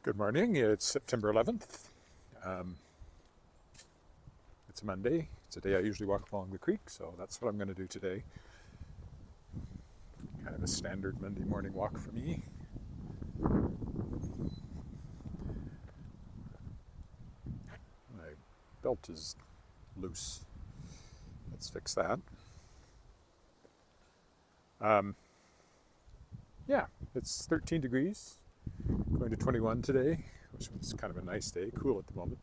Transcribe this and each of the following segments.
Good morning. It's September 11th. It's a Monday. It's a day I usually walk along the creek, so that's what I'm going to do today. Kind of a standard Monday morning walk for me. My belt is loose. Let's fix that. Yeah, it's 13 degrees. Going to 21 today, which was kind of a nice day. Cool at the moment.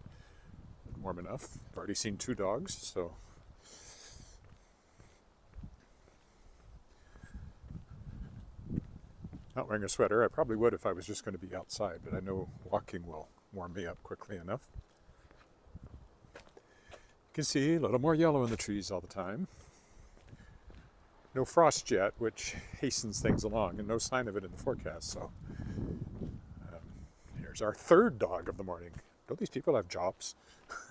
Warm enough. I've already seen 2 dogs, so not wearing a sweater. I probably would if I was just going to be outside, but I know walking will warm me up quickly enough. You can see a little more yellow in the trees all the time. No frost yet, which hastens things along, and no sign of it in the forecast, so here's our 3rd dog of the morning. Don't these people have jobs?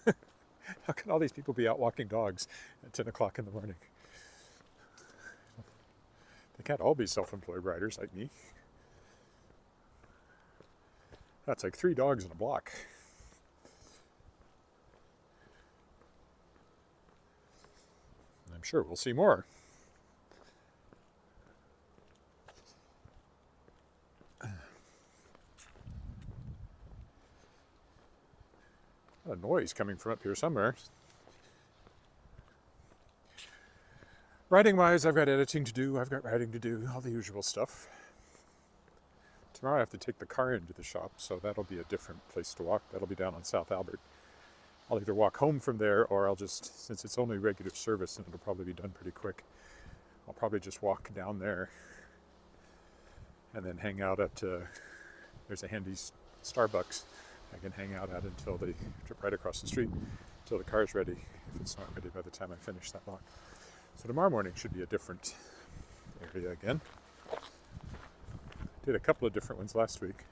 How can all these people be out walking dogs at 10 o'clock in the morning? They can't all be self-employed riders like me. That's like 3 dogs in a block. I'm sure we'll see more. A noise coming from up here somewhere. Writing-wise, I've got editing to do, I've got writing to do, all the usual stuff. Tomorrow I have to take the car into the shop, so that'll be a different place to walk. That'll be down on South Albert. I'll either walk home from there, or I'll just, since it's only regular service and it'll probably be done pretty quick, I'll probably just walk down there and then hang out at, there's a handy Starbucks I can hang out at until they trip right across the street, until the car's ready, if it's not ready by the time I finish that walk. So tomorrow morning should be a different area again. Did a couple of different ones last week.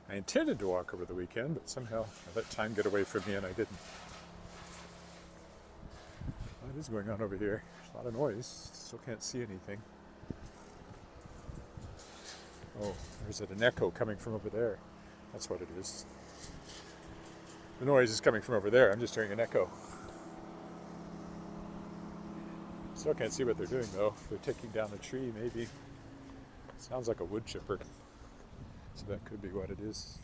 I intended to walk over the weekend, but somehow I let time get away from me and I didn't. What is going on over here? There's a lot of noise. Still can't see anything. Oh, there's an echo coming from over there. That's what it is. The noise is coming from over there. I'm just hearing an echo. Still can't see what they're doing though. They're taking down a tree maybe. Sounds like a wood chipper. So that could be what it is.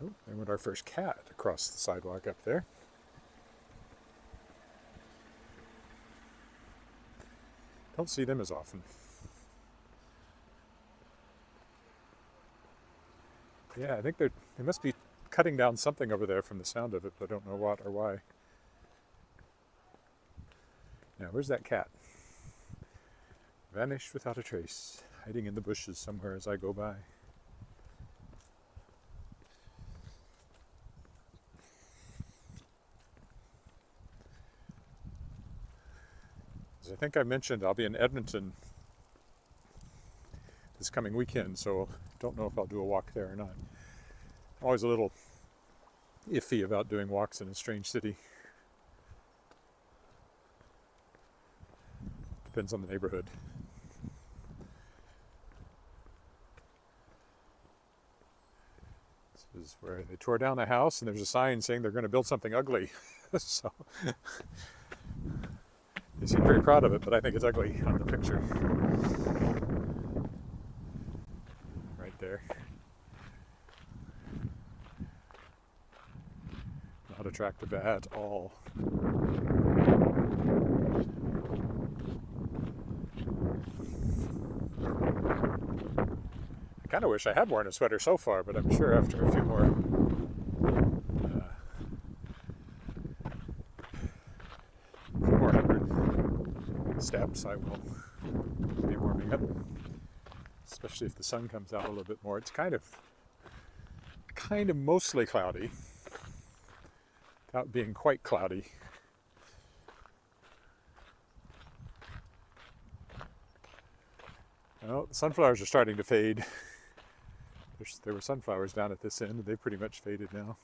Oh, there went our first cat across the sidewalk up there. Don't see them as often. Yeah, I think they must be cutting down something over there from the sound of it, but I don't know what or why. Now, where's that cat? Vanished without a trace, hiding in the bushes somewhere as I go by. As I think I mentioned, I'll be in Edmonton this coming weekend, so don't know if I'll do a walk there or not. I'm always a little iffy about doing walks in a strange city. Depends on the neighborhood. This is where they tore down a house and there's a sign saying they're going to build something ugly. So they seem very proud of it, but I think it's ugly on the picture. Right there. Not attractive at all. I kind of wish I had worn a sweater so far, but I'm sure after a few more hundred steps I will be warming up, especially if the sun comes out a little bit more. It's kind of mostly cloudy, without being quite cloudy. Well, the sunflowers are starting to fade. There were sunflowers down at this end, and they've pretty much faded now.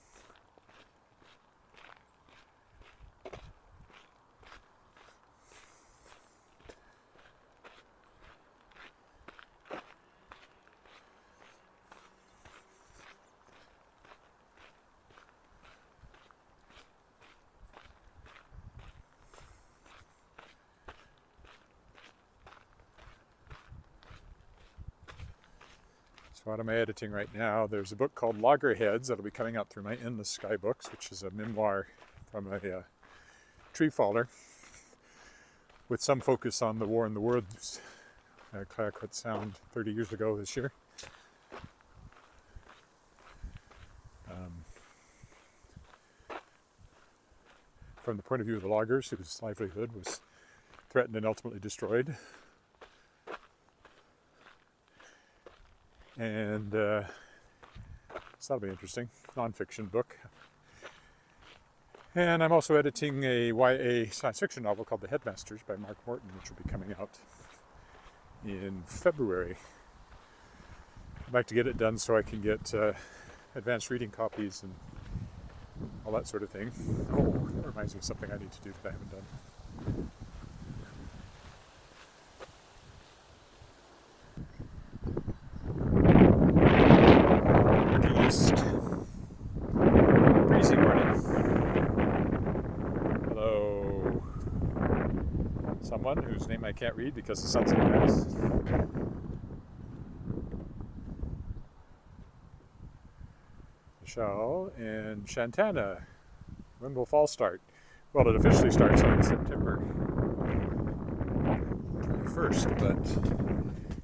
So what am I editing right now? There's a book called Loggerheads that'll be coming out through my Endless Sky Books, which is a memoir from a tree faller with some focus on the war in the woods, Clayoquot Sound 30 years ago this year. From the point of view of the loggers whose livelihood was threatened and ultimately destroyed. And so that'll be interesting, non-fiction book. And I'm also editing a YA science fiction novel called The Headmasters by Mark Morton, which will be coming out in February. I'd like to get it done so I can get advanced reading copies and all that sort of thing. Oh, that reminds me of something I need to do that I haven't done. Looking east. Breezy morning. Hello. Someone whose name I can't read because the sun's in the eyes. Michelle and Shantana. When will fall start? Well, it officially starts on September 21st, but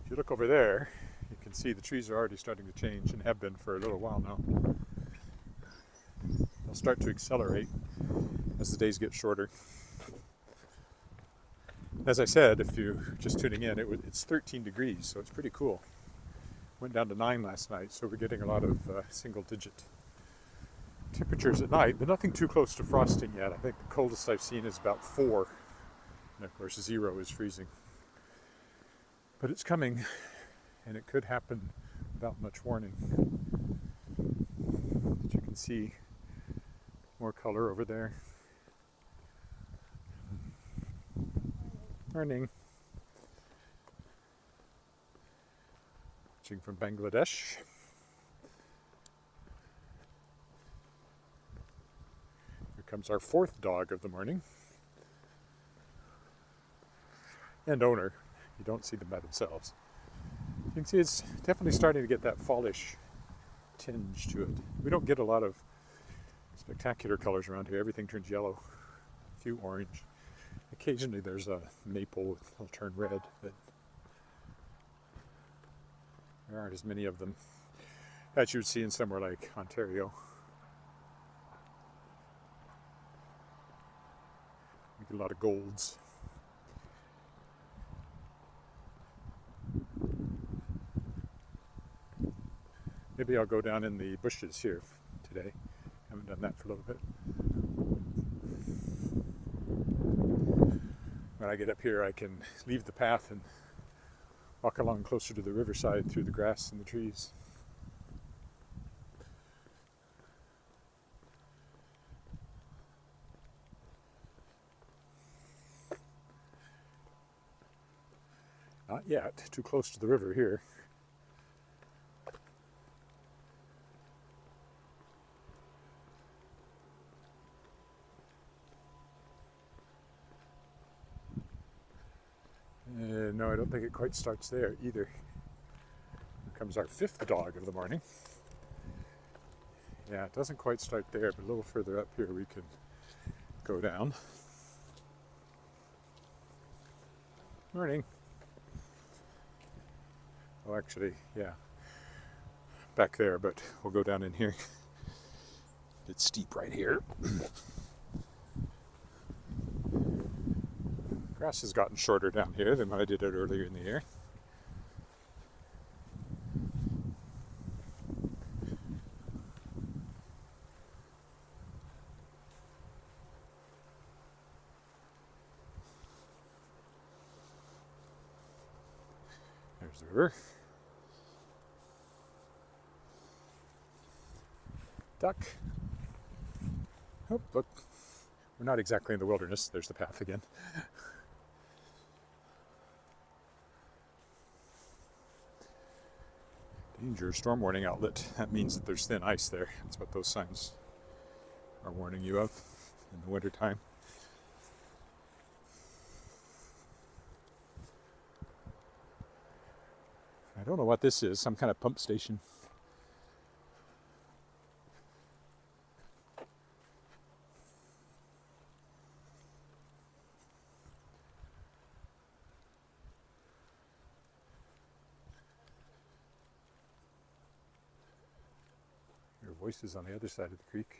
if you look over there, you can see the trees are already starting to change and have been for a little while now. They'll start to accelerate as the days get shorter. As I said, if you're just tuning in, it's 13 degrees, so it's pretty cool. Went down to 9 last night, so we're getting a lot of single-digit temperatures at night, but nothing too close to frosting yet. I think the coldest I've seen is about 4, and of course 0 is freezing. But it's coming, and it could happen without much warning. But you can see more color over there. Morning. Watching from Bangladesh. Here comes our 4th dog of the morning. And owner. You don't see them by themselves. You can see it's definitely starting to get that fallish tinge to it. We don't get a lot of spectacular colors around here. Everything turns yellow, a few orange. Occasionally there's a maple that'll turn red, but there aren't as many of them as you would see in somewhere like Ontario. We get a lot of golds. Maybe I'll go down in the bushes here today. Haven't done that for a little bit. When I get up here, I can leave the path and walk along closer to the riverside through the grass and the trees. Not yet, too close to the river here. No, I don't think it quite starts there either. Here comes our 5th dog of the morning. Yeah, it doesn't quite start there, but a little further up here we can go down. Morning. Oh, actually, yeah, back there, but we'll go down in here. It's steep right here. Grass has gotten shorter down here than when I did it earlier in the year. There's the river. Duck. Oh, look. We're not exactly in the wilderness. There's the path again. Danger, storm warning outlet. That means that there's thin ice there. That's what those signs are warning you of in the wintertime. I don't know what this is, some kind of pump station. There are voices on the other side of the creek.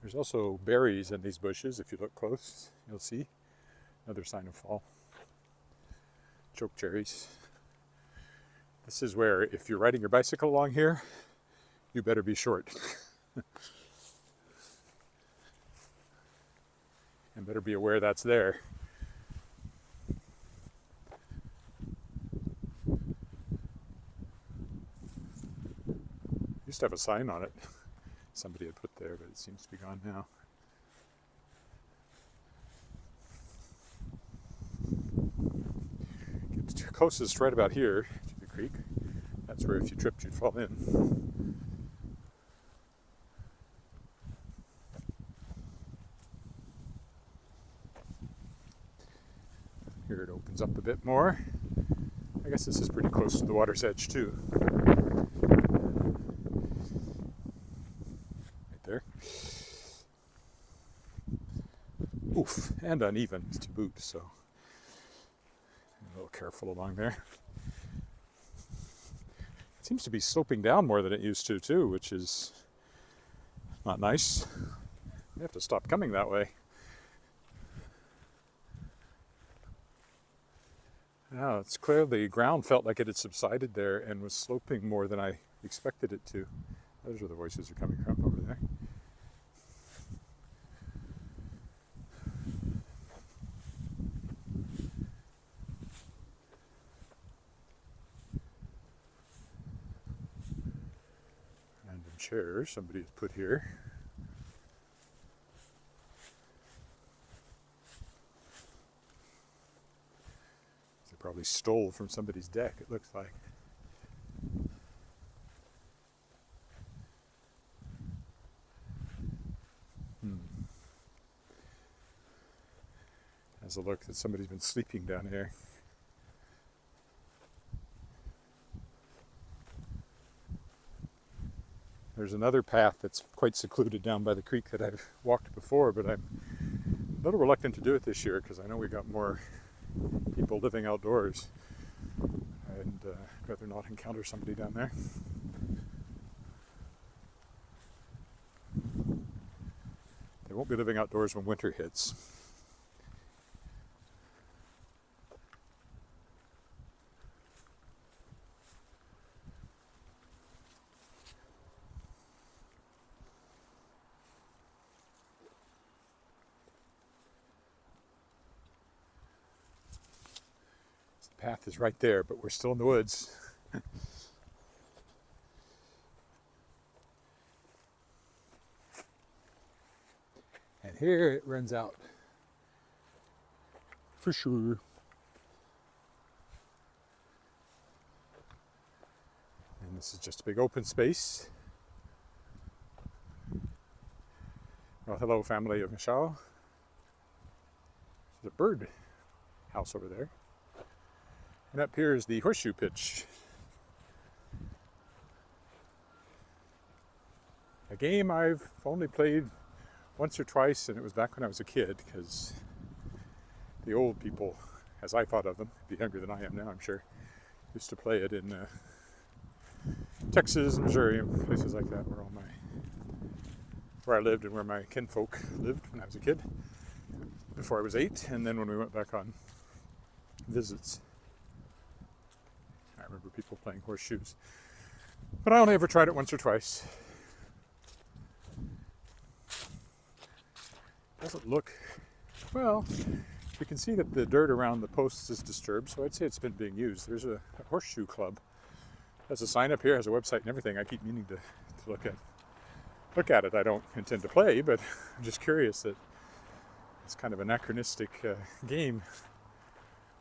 There's also berries in these bushes. If you look close, you'll see another sign of fall. Choke cherries. This is where, if you're riding your bicycle along here, you better be short. And better be aware that's there. Used to have a sign on it. Somebody had put there, but it seems to be gone now. Get closest right about here to the creek. That's where if you tripped, you'd fall in. Here it opens up a bit more. I guess this is pretty close to the water's edge too. There. Oof, and uneven to boot, so a little careful along there. It seems to be sloping down more than it used to too, which is not nice. You have to stop coming that way. Now it's clear the ground felt like it had subsided there and was sloping more than I expected it to. Those are the voices are coming from over there. Random chairs somebody has put here. They probably stole from somebody's deck, it looks like. Has a look that somebody's been sleeping down here. There's another path that's quite secluded down by the creek that I've walked before, but I'm a little reluctant to do it this year because I know we got more people living outdoors, and I'd rather not encounter somebody down there. They won't be living outdoors when winter hits. The path is right there, but we're still in the woods. And here it runs out. For sure. And this is just a big open space. Well, hello, family of Michelle. There's a bird house over there. And up here is the horseshoe pitch. A game I've only played once or twice, and it was back when I was a kid, because the old people, as I thought of them, be younger than I am now, I'm sure, used to play it in Texas, Missouri, and places like that, where I lived and where my kinfolk lived when I was a kid, before I was 8, and then when we went back on visits. I remember people playing horseshoes, but I only ever tried it once or twice. Doesn't look, well, you can see that the dirt around the posts is disturbed, so I'd say it's been being used. There's a horseshoe club. Has a sign up here, has a website and everything. I keep meaning to look at it. I don't intend to play, but I'm just curious that it's kind of an anachronistic game.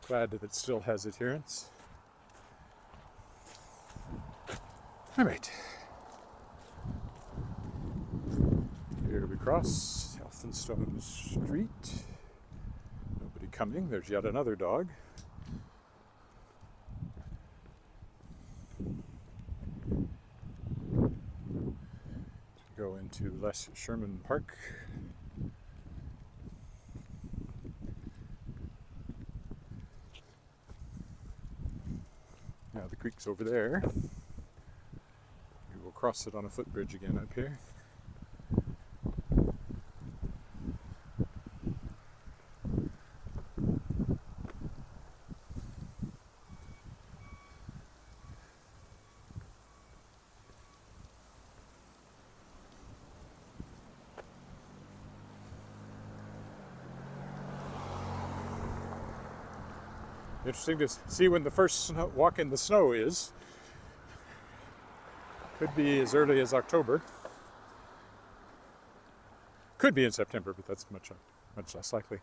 Glad that it still has adherence. All right. Here we cross Elphinstone Street. coming. There's yet another dog. Go into Les Sherman Park. Now the creek's over there. We will cross it on a footbridge again up here. Interesting to see when the first walk in the snow is. Could be as early as October. Could be in September, but that's much less likely.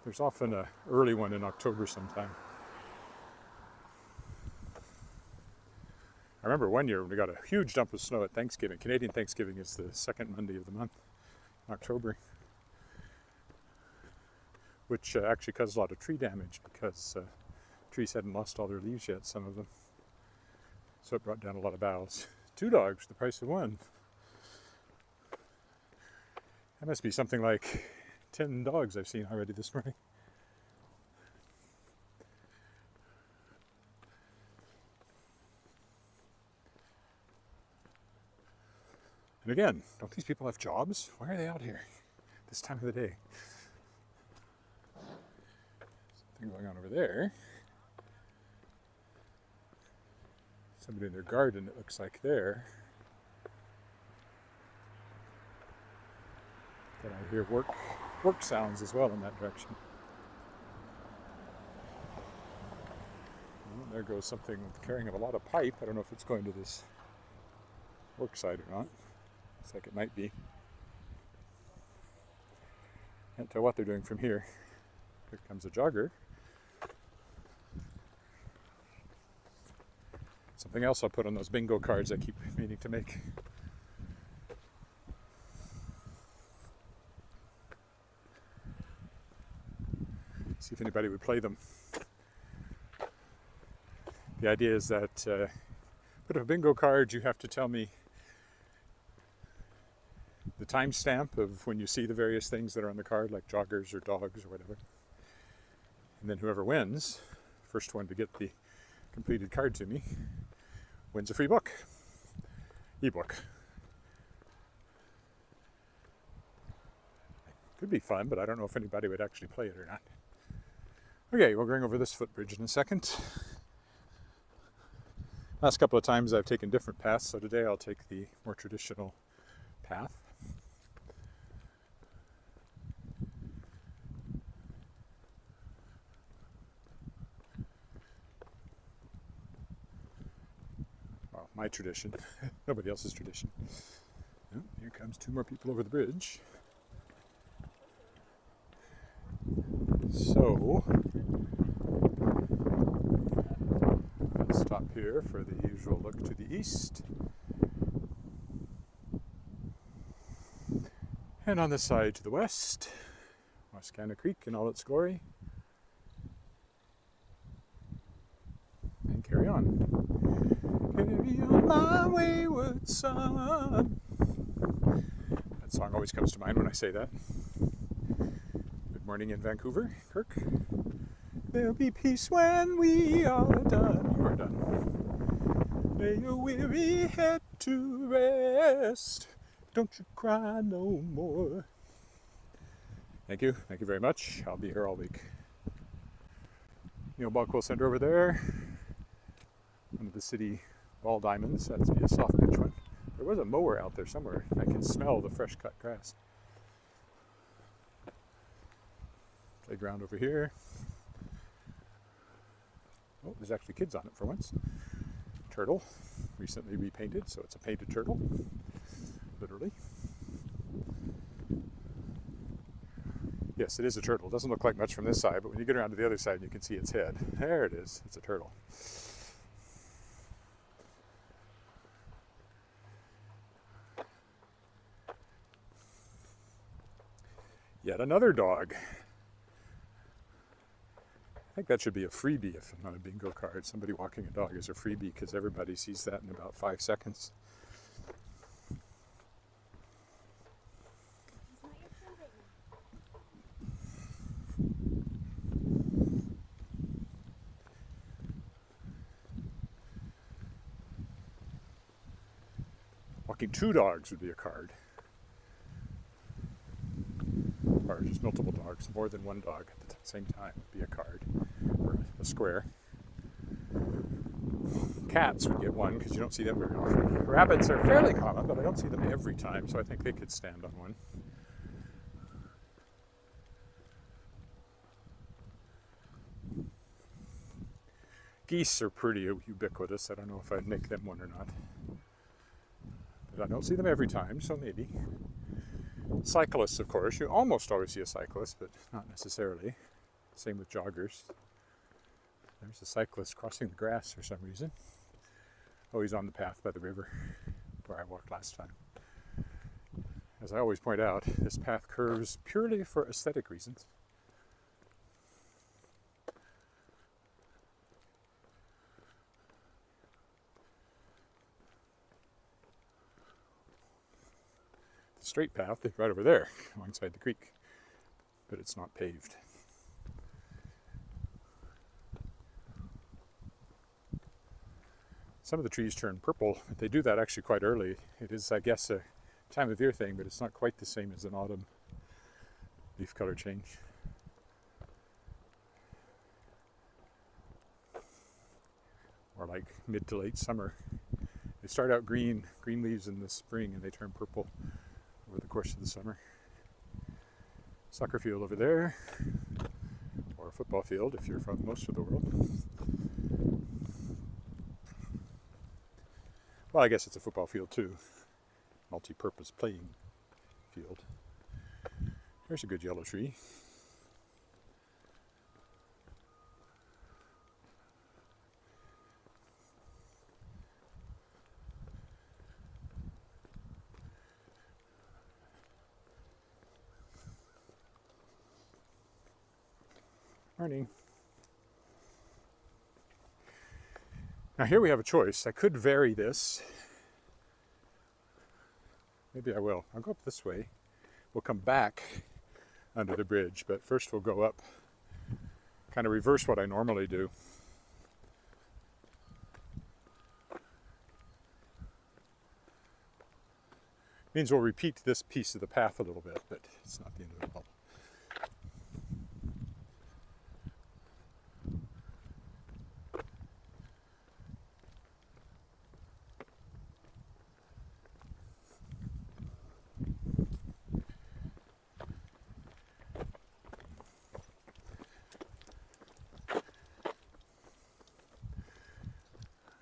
There's often an early one in October sometime. I remember one year when we got a huge dump of snow at Thanksgiving. Canadian Thanksgiving is the second Monday of the month, October. Which actually caused a lot of tree damage because trees hadn't lost all their leaves yet, some of them. So it brought down a lot of boughs. 2 dogs, the price of 1. That must be something like 10 dogs I've seen already this morning. And again, don't these people have jobs? Why are they out here this time of the day? Going on over there. Somebody in their garden, it looks like there. But I hear work sounds as well in that direction. Well, there goes something carrying a lot of pipe. I don't know if it's going to this work site or not. Looks like it might be. Can't tell what they're doing from here. Here comes a jogger. Something else I'll put on those bingo cards I keep meaning to make. See if anybody would play them. The idea is that put up a bingo card, you have to tell me the timestamp of when you see the various things that are on the card, like joggers or dogs or whatever. And then whoever wins, first one to get the completed card to me, wins a free book. Ebook. Could be fun, but I don't know if anybody would actually play it or not. Okay, we're going over this footbridge in a second. Last couple of times I've taken different paths, so today I'll take the more traditional path. My tradition, nobody else's tradition. Oh, here comes 2 more people over the bridge. So, let's stop here for the usual look to the east. And on this side to the west, Wascana Creek in all its glory. And carry on. Carry on my wayward son. That song always comes to mind when I say that. Good morning in Vancouver, Kirk. There'll be peace when we are done. You are done. Lay your weary head to rest. Don't you cry no more. Thank you. Thank you very much. I'll be here all week. Neil Bockwell Center over there. One of the city ball diamonds. That's be a soft pitch one. There was a mower out there somewhere. I can smell the fresh cut grass. Playground over here. Oh, there's actually kids on it for once. Turtle. Recently repainted, so it's a painted turtle. Literally. Yes, it is a turtle. It doesn't look like much from this side, but when you get around to the other side, you can see its head. There it is. It's a turtle. Yet another dog. I think that should be a freebie if I'm not a bingo card. Somebody walking a dog is a freebie because everybody sees that in about 5 seconds. It's not your turn right Walking 2 dogs would be a card. Or just multiple dogs, more than 1 dog at the same time would be a card, or a square. Cats would get 1 because you don't see them very often. Rabbits are fairly common, but I don't see them every time, so I think they could stand on 1. Geese are pretty ubiquitous. I don't know if I'd make them 1 or not. But I don't see them every time, so maybe. Cyclists, of course. You almost always see a cyclist, but not necessarily. Same with joggers. There's a cyclist crossing the grass for some reason. Oh, he's on the path by the river where I walked last time. As I always point out, this path curves purely for aesthetic reasons. The straight path is right over there, alongside the creek, but it's not paved. Some of the trees turn purple. They do that actually quite early. It is, I guess, a time of year thing, but it's not quite the same as an autumn leaf color change. Or like mid to late summer. They start out green leaves in the spring, and they turn purple over the course of the summer. Soccer field over there, or a football field if you're from most of the world. Well, I guess it's a football field too. Multi-purpose playing field. There's a good yellow tree. Morning. Now here we have a choice. I could vary this. Maybe I will. I'll go up this way. We'll come back under the bridge, but first we'll go up, kind of reverse what I normally do. Means we'll repeat this piece of the path a little bit, but it's not the end of the world.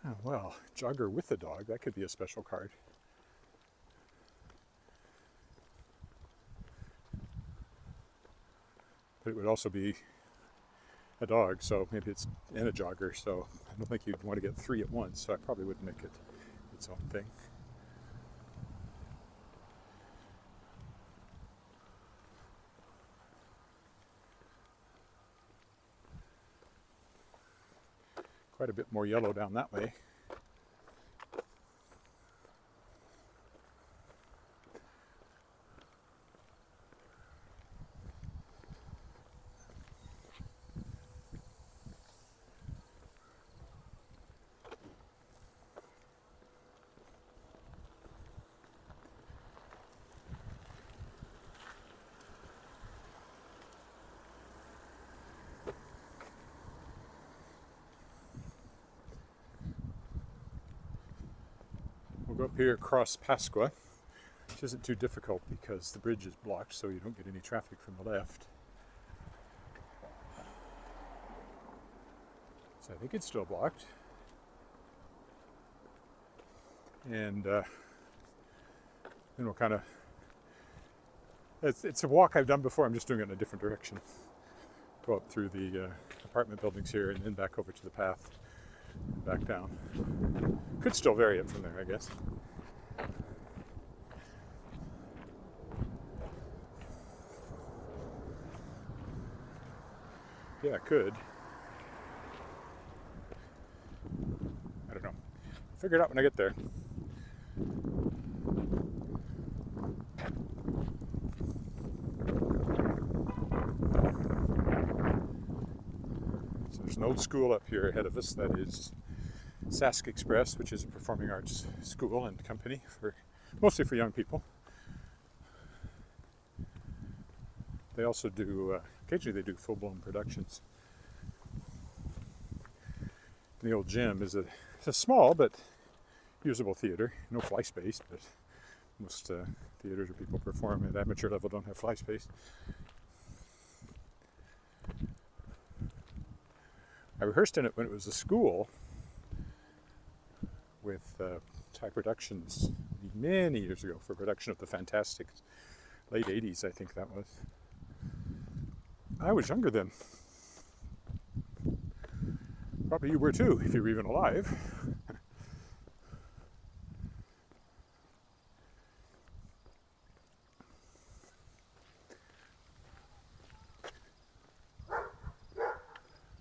Oh, well, jogger with a dog, that could be a special card. But it would also be a dog, so maybe it's and a jogger, so I don't think you'd want to get 3 at once, so I probably wouldn't make it its own thing. Quite a bit more yellow down that way. We'll go up here across Pasqua, which isn't too difficult because the bridge is blocked, so you don't get any traffic from the left. So I think it's still blocked. And then we'll kind of, it's a walk I've done before, I'm just doing it in a different direction. Go up through the apartment buildings here and then back over to the path, back down. Could still vary it from there, I guess. Yeah, I could. Figure it out when I get there. So there's an old school up here ahead of us that is Sask Express, which is a performing arts school and company mostly for young people. They also do, occasionally they do full-blown productions. The old gym is a small but usable theater. No fly space, but most theaters where people perform at amateur level don't have fly space. I rehearsed in it when it was a school with Thai Productions many years ago for a production of The Fantastics. Late 80s, I think that was. I was younger then. Probably you were too, if you were even alive.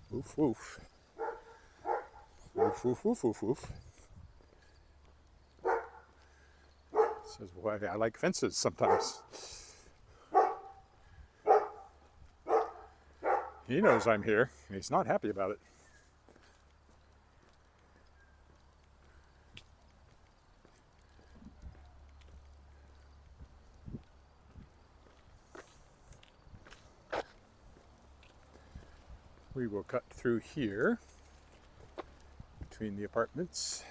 Woof, woof. Woof, woof, woof, woof, woof. Says, well, I like fences sometimes. He knows I'm here, and he's not happy about it. We will cut through here between the apartments.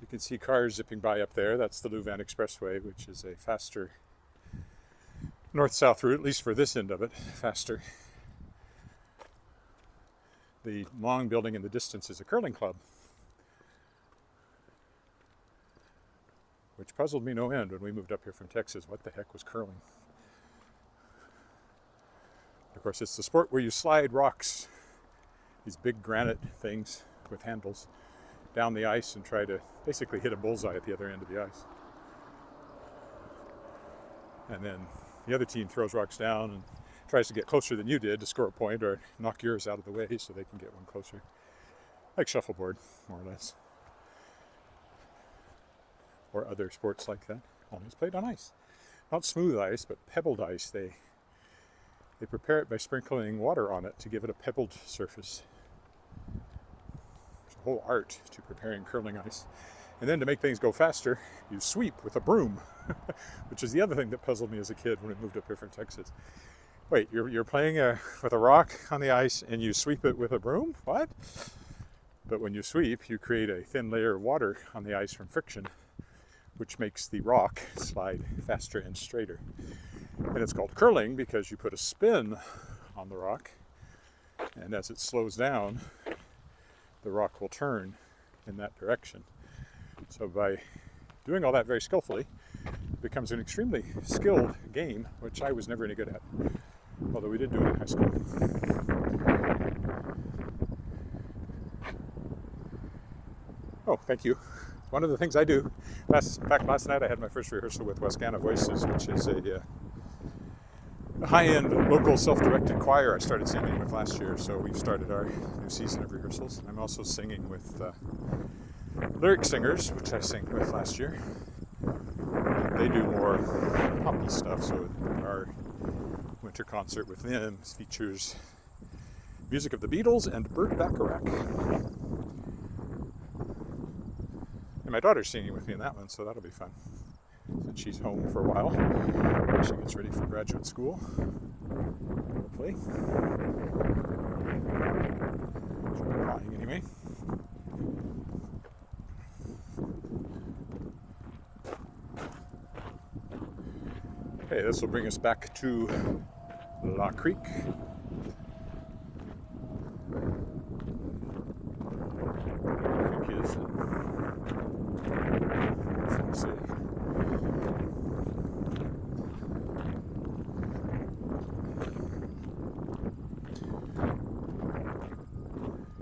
You can see cars zipping by up there. That's the Louvain Expressway, which is a faster north-south route, at least for this end of it, faster. The long building in the distance is a curling club, which puzzled me no end when we moved up here from Texas. What the heck was curling? Of course, it's the sport where you slide rocks, these big granite things with handles, down the ice and try to basically hit a bullseye at the other end of the ice. And then the other team throws rocks down and tries to get closer than you did to score a point or knock yours out of the way so they can get one closer. Like shuffleboard, more or less. Or other sports like that. Only it's played on ice. Not smooth ice, but pebbled ice. They prepare it by sprinkling water on it to give it a pebbled surface. There's a whole art to preparing curling ice. And then to make things go faster, you sweep with a broom, which is the other thing that puzzled me as a kid when we moved up here from Texas. Wait, you're playing with a rock on the ice and you sweep it with a broom? What? But when you sweep, you create a thin layer of water on the ice from friction, which makes the rock slide faster and straighter. And it's called curling because you put a spin on the rock, and as it slows down, the rock will turn in that direction. So by doing all that very skillfully, it becomes an extremely skilled game, which I was never any good at, although we did do it in high school. Oh, thank you. One of the things I do, last night I had my first rehearsal with Wascana Voices, which is a high-end local self-directed choir I started singing with last year, so we've started our new season of rehearsals. I'm also singing with lyric singers, which I sang with last year. They do more poppy stuff, so our winter concert with them features music of the Beatles and Burt Bacharach. And my daughter's singing with me in that one, so that'll be fun. Since she's home for a while, while she gets ready for graduate school, hopefully. She'll be applying anyway. Okay, this will bring us back to La Creek.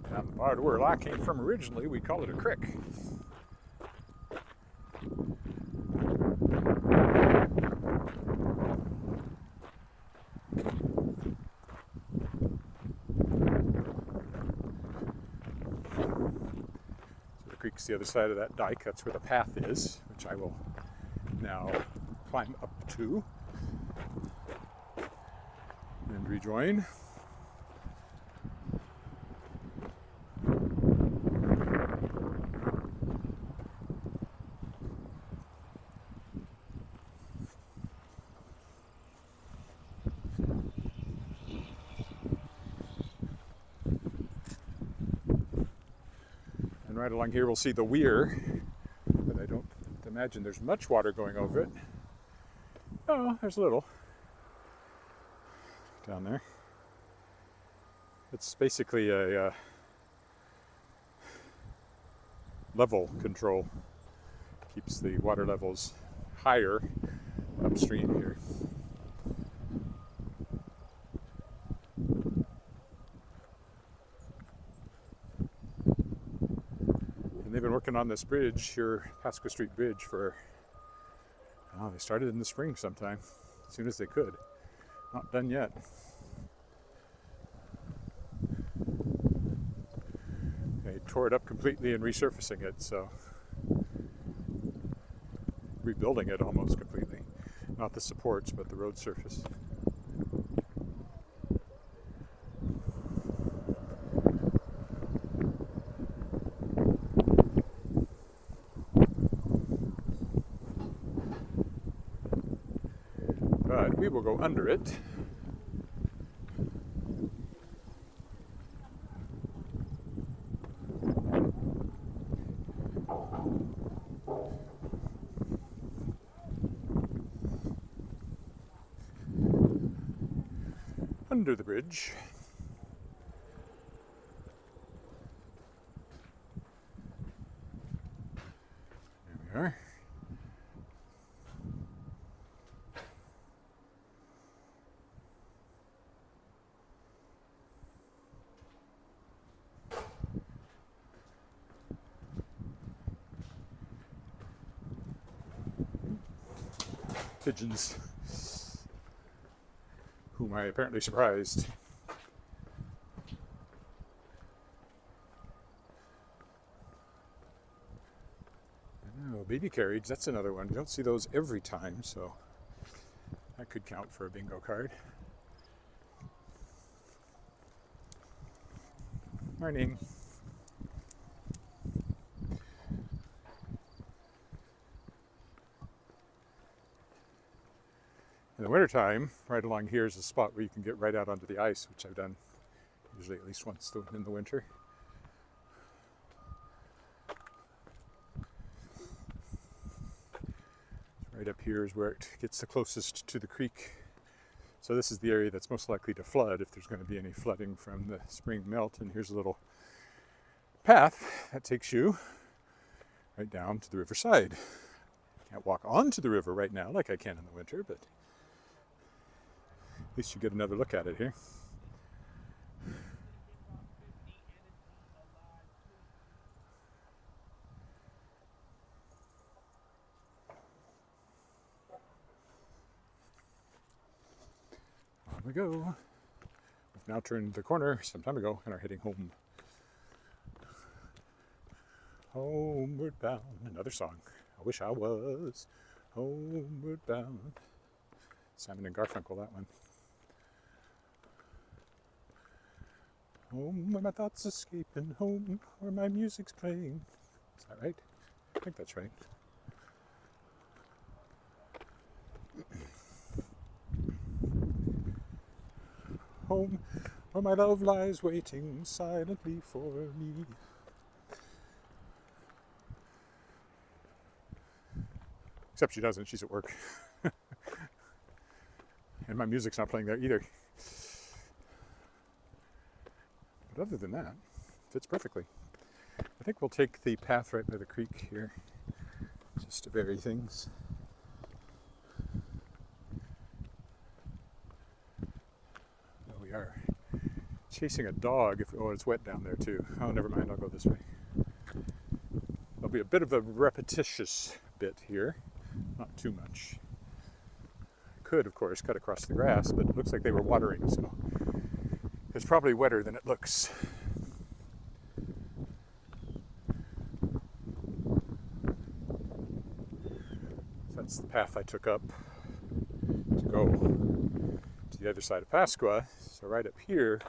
Down the bar to where I came from originally, we call it a crick. dike's the other side of that dike. That's where the path is, which I will now climb up to and rejoin. And right along here we'll see the weir, but I don't imagine there's much water going over it. Oh, there's a little down there. It's basically a level control. Keeps the water levels higher upstream here. And they've been working on this bridge here, Pasqua Street Bridge, for, oh, they started in the spring sometime, as soon as they could. Not done yet. They tore it up completely and resurfacing it, so rebuilding it almost completely. Not the supports, but the road surface. But we will go under it. Under the bridge. There we are. Pigeons, whom I apparently surprised. Oh, baby carriage, that's another one. You don't see those every time, so that could count for a bingo card. Morning. In the wintertime, right along here is a spot where you can get right out onto the ice, which I've done usually at least once in the winter. Right up here is where it gets the closest to the creek. So this is the area that's most likely to flood if there's going to be any flooding from the spring melt. And here's a little path that takes you right down to the riverside. Can't walk onto the river right now like I can in the winter, but at least you get another look at it here. On we go. We've now turned the corner some time ago and are heading home. Homeward bound, another song. I wish I was homeward bound. Simon and Garfunkel, that one. Home where my thoughts escaping, home where my music's playing. Is that right? I think that's right. Home where my love lies waiting silently for me. Except she doesn't, she's at work. And my music's not playing there either. But other than that, it fits perfectly. I think we'll take the path right by the creek here, just to vary things. We are chasing a dog. Oh, it's wet down there too. Oh, never mind, I'll go this way. There'll be a bit of a repetitious bit here, not too much. Could, of course, cut across the grass, but it looks like they were watering, so it's probably wetter than it looks. That's the path I took up to go to the other side of Pasqua. So right up here,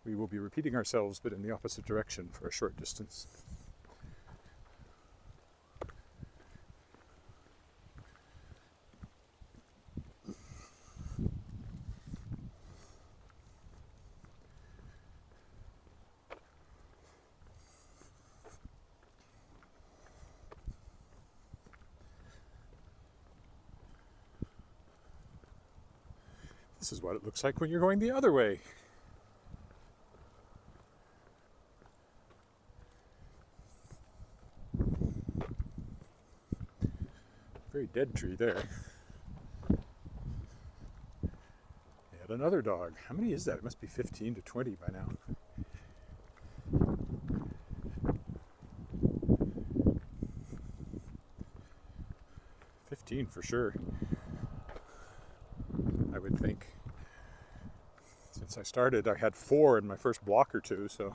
we will be repeating ourselves, but in the opposite direction for a short distance. This is what it looks like when you're going the other way. Very dead tree there. Yet another dog. How many is that? It must be 15 to 20 by now. For sure, I would think. Since I started, I had 4 in my first block or two, so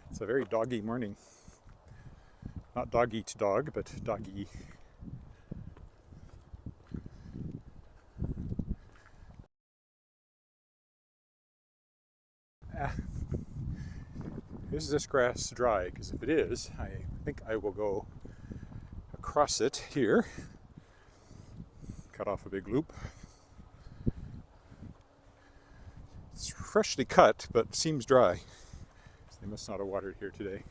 it's a very doggy morning. Not dog eat dog, but doggy. Is this grass dry? Because if it is, I think I will go across it here. Cut off a big loop. It's freshly cut, but seems dry. So they must not have watered here today.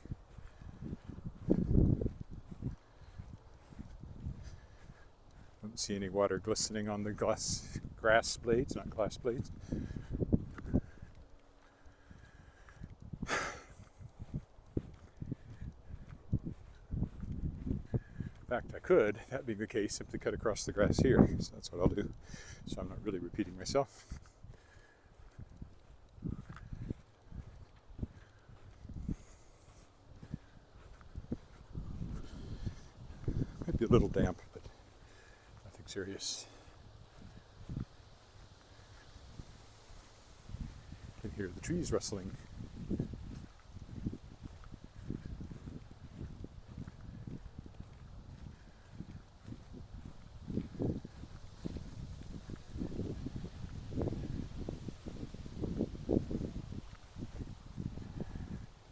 Don't see any water glistening on the grass blades, not glass blades. In fact, I could, that being the case, simply cut across the grass here. So that's what I'll do. So I'm not really repeating myself. Might be a little damp, but nothing serious. You can hear the trees rustling.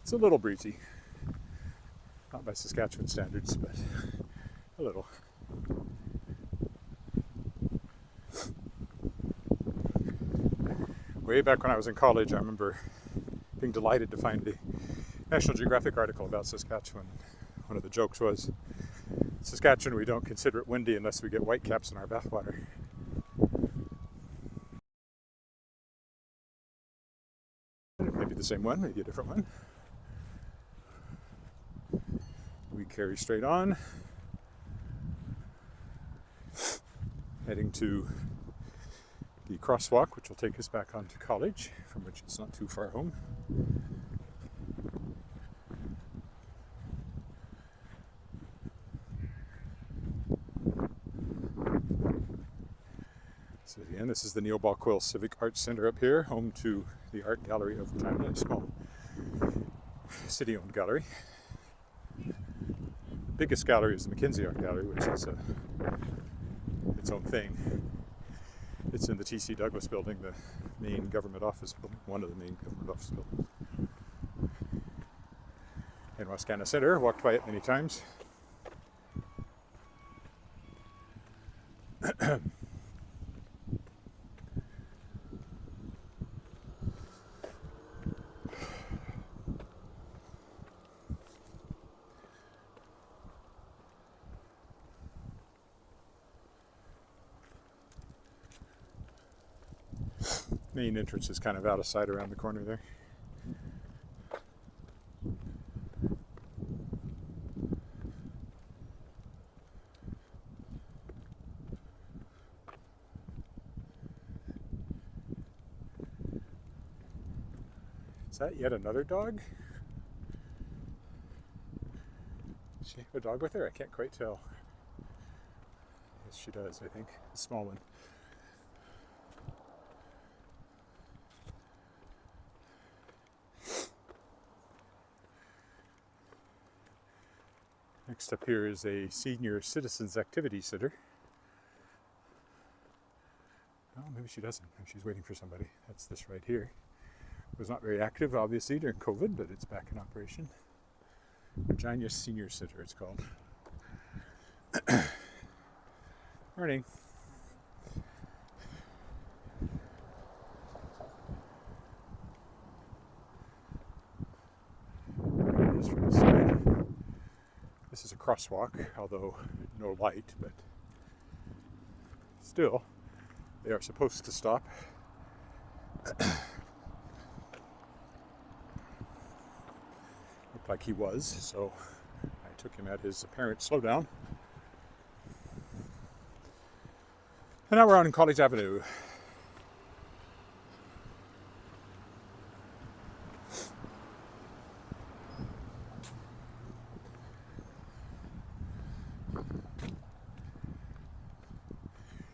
It's a little breezy. Not by Saskatchewan standards, but a little. Way back when I was in college, I remember being delighted to find the National Geographic article about Saskatchewan. One of the jokes was, Saskatchewan, we don't consider it windy unless we get whitecaps in our bathwater. Maybe the same one, maybe a different one. We carry straight on, heading to the crosswalk, which will take us back onto college, from which it's not too far home. So again, this is the Neil Balquill Civic Arts Centre up here, home to the art gallery of the time, a small city-owned gallery. The biggest gallery is the Mackenzie Art Gallery, which is its own thing. It's in the T.C. Douglas building, the main government office building, one of the main government office buildings. In Wascana Centre, walked by it many times. Main entrance is kind of out of sight around the corner there. Is that yet another dog? Does she have a dog with her? I can't quite tell. Yes, she does, I think. A small one. Next up here is a senior citizens activity center. Oh, maybe she doesn't. Maybe she's waiting for somebody. That's this right here. It was not very active, obviously, during COVID, but it's back in operation. Regina Senior Center, it's called. Morning. There it is from the side. This is a crosswalk, although no light, but still, they are supposed to stop. Looked like he was, so I took him at his apparent slowdown. And now we're on College Avenue.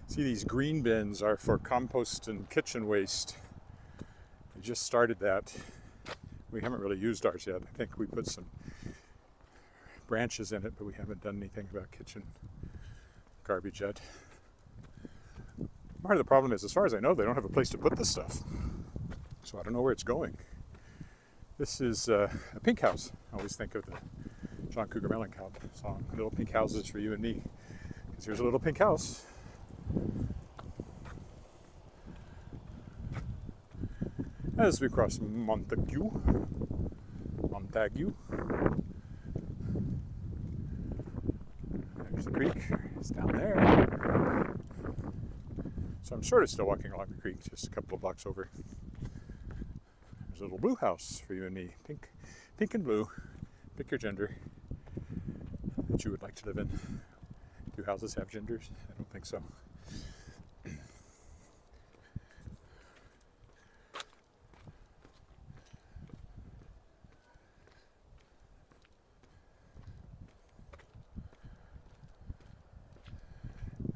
See, these green bins are for compost and kitchen waste. We just started that. We haven't really used ours yet. I think we put some branches in it, but we haven't done anything about kitchen garbage yet. Part of the problem is, as far as I know, they don't have a place to put this stuff. So I don't know where it's going. This is a pink house. I always think of the John Cougar Mellencamp song, Little Pink Houses for You and Me. Because here's a little pink house. As we cross Montague, there's the creek, it's down there. So I'm sort of still walking along the creek, just a couple of blocks over. There's a little blue house for you and me, pink and blue. Pick your gender that you would like to live in. Do houses have genders? I don't think so.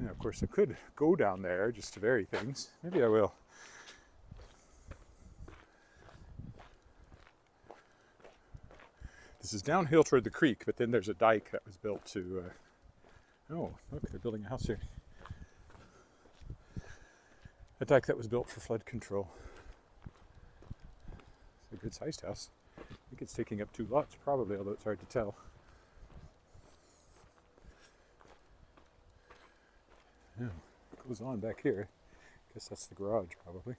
Now, of course, I could go down there just to vary things. Maybe I will. This is downhill toward the creek, but then there's a dike that was built to... oh, look, they're building a house here. A dike that was built for flood control. It's a good-sized house. I think it's taking up 2 lots, probably, although it's hard to tell. Yeah, it goes on back here. Guess that's the garage, probably.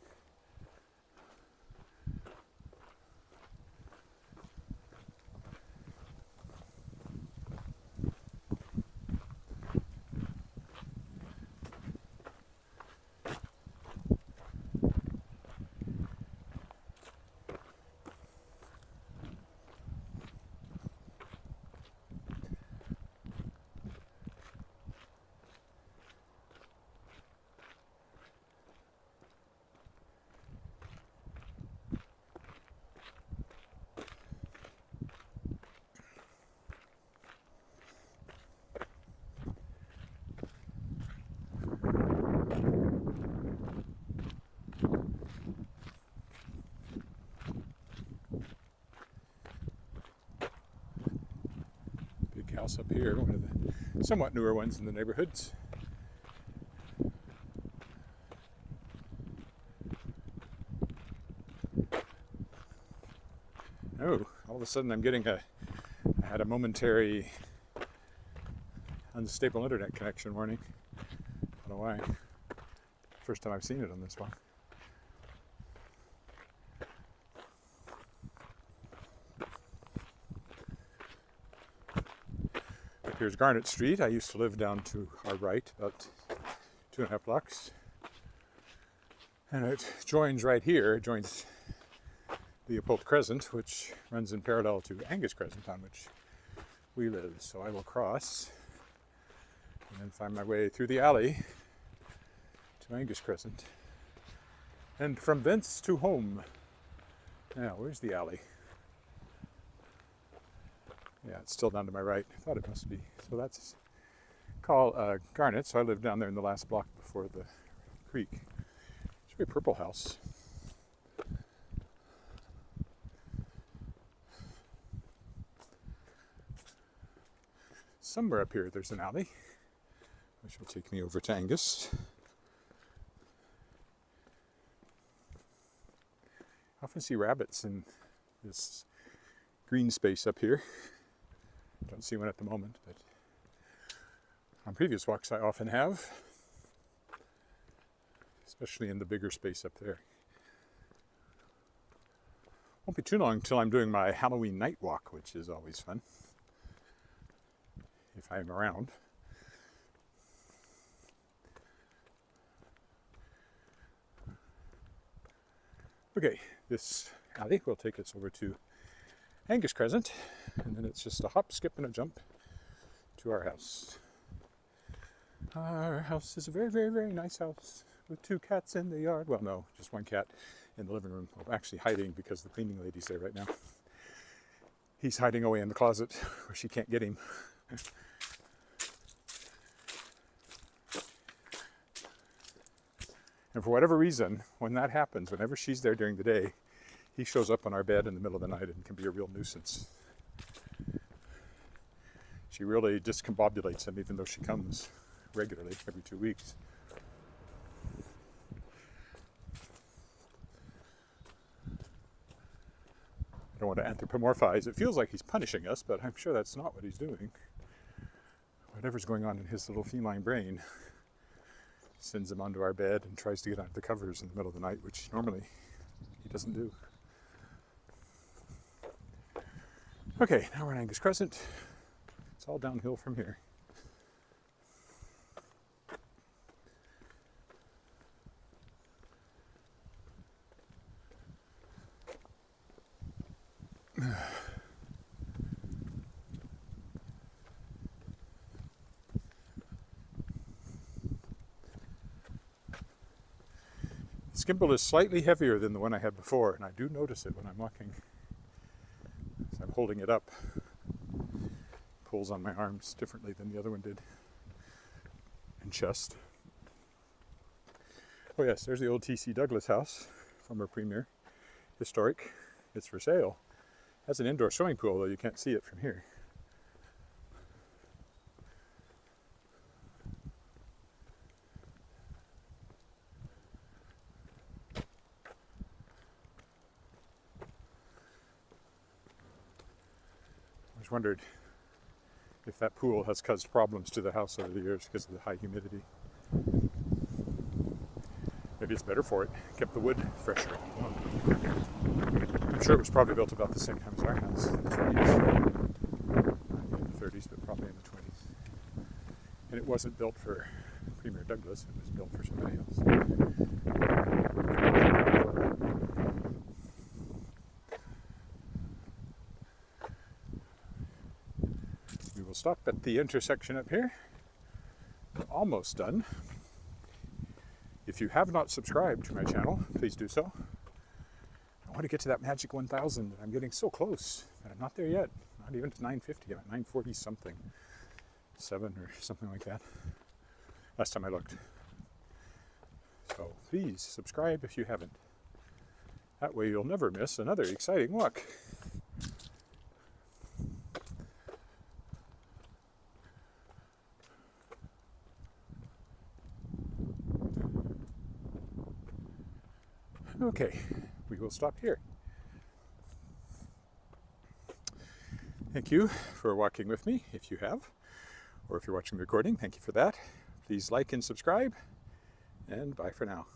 House up here, one of the somewhat newer ones in the neighborhoods. Oh, all of a sudden I had a momentary unstable internet connection warning. I don't know why. First time I've seen it on this one. Here's Garnet Street. I used to live down to our right, about 2.5 blocks. And it joins right here, it joins Leopold Crescent, which runs in parallel to Angus Crescent, on which we live. So I will cross and then find my way through the alley to Angus Crescent. And from thence to home. Now, where's the alley? Yeah, it's still down to my right. I thought it must be. So that's called Garnet. So I lived down there in the last block before the creek. It's a very purple house. Somewhere up here there's an alley, which will take me over to Angus. I often see rabbits in this green space up here. Don't see one at the moment, but on previous walks I often have, especially in the bigger space up there. Won't be too long until I'm doing my Halloween night walk, which is always fun, if I'm around. Okay, this alley will take us over to Angus Crescent, and then it's just a hop, skip, and a jump to our house. Our house is a very, very, very nice house with 2 cats in the yard. Well, no, just 1 cat in the living room. Well, actually hiding because the cleaning lady's there right now. He's hiding away in the closet where she can't get him. And for whatever reason, when that happens, whenever she's there during the day, he shows up on our bed in the middle of the night and can be a real nuisance. She really discombobulates him, even though she comes regularly every 2 weeks. I don't want to anthropomorphize. It feels like he's punishing us, but I'm sure that's not what he's doing. Whatever's going on in his little feline brain sends him onto our bed and tries to get under the covers in the middle of the night, which normally he doesn't do. Okay, now we're on Angus Crescent. It's all downhill from here. This gimbal is slightly heavier than the one I had before, and I do notice it when I'm walking. As I'm holding it up, it pulls on my arms differently than the other one did, and chest. Oh yes, there's the old T.C. Douglas house, former premier, historic. It's for sale. It has an indoor swimming pool, though you can't see it from here. I always wondered if that pool has caused problems to the house over the years because of the high humidity. Maybe it's better for it. Kept the wood fresher. I'm sure it was probably built about the same time as our house, in the 20s. Not in the 30s, but probably in the 20s. And it wasn't built for Premier Douglas, it was built for somebody else. We will stop at the intersection up here. We're almost done. If you have not subscribed to my channel, please do so. I want to get to that magic 1,000. I'm getting so close, but I'm not there yet. Not even to 950. I'm at 940 something. 7 or something like that. Last time I looked. So please subscribe if you haven't. That way you'll never miss another exciting walk. Okay, we will stop here. Thank you for walking with me, if you have, or if you're watching the recording, thank you for that. Please like and subscribe, and bye for now.